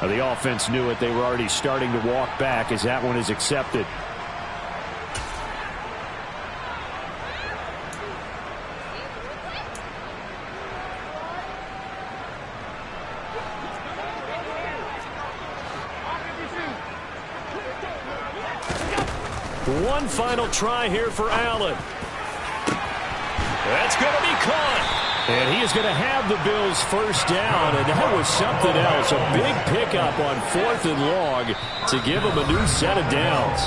The offense knew it. They were already starting to walk back as that one is accepted. One final try here for Allen. That's going to be caught. And he is going to have the Bills 1st down, and that was something else. A big pickup on 4th and long to give them a new set of downs.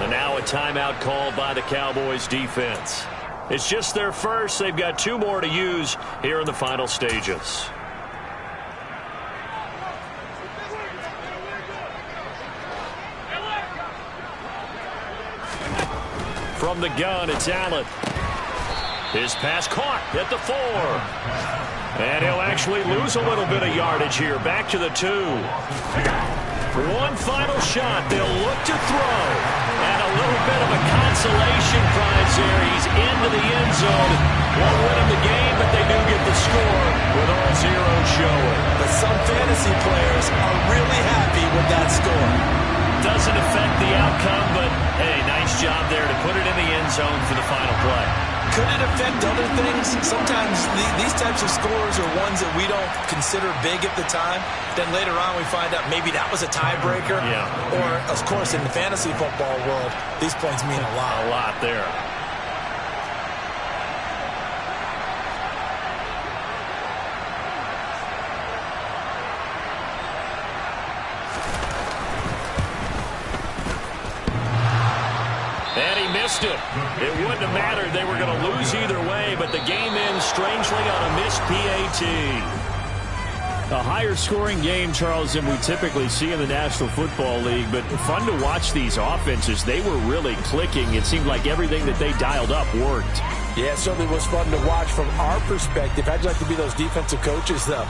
And now a timeout called by the Cowboys defense. It's just their first. They've got 2 more to use here in the final stages. From the gun, it's Allen. His pass caught at the 4. And he'll actually lose a little bit of yardage here. Back to the 2. One final shot. They'll look to throw. And a little bit of a consolation prize there. He's into the end zone. Won't win him the game, but they do get the score with all zeros showing. But some fantasy players are really happy with that score. Doesn't affect the outcome, but, hey, nice job there to put it in the end zone for the final play. Could it affect other things? Sometimes these types of scores are ones that we don't consider big at the time. Then later on we find out maybe that was a tiebreaker. Yeah. Or, of course, in the fantasy football world, these points mean a lot. A lot there. It wouldn't have mattered. They were going to lose either way, but the game ends strangely on a missed PAT. A higher scoring game, Charles, than we typically see in the National Football League, but fun to watch these offenses. They were really clicking. It seemed like everything that they dialed up worked. Yeah, it certainly was fun to watch from our perspective. How'd you like to be those defensive coaches, though?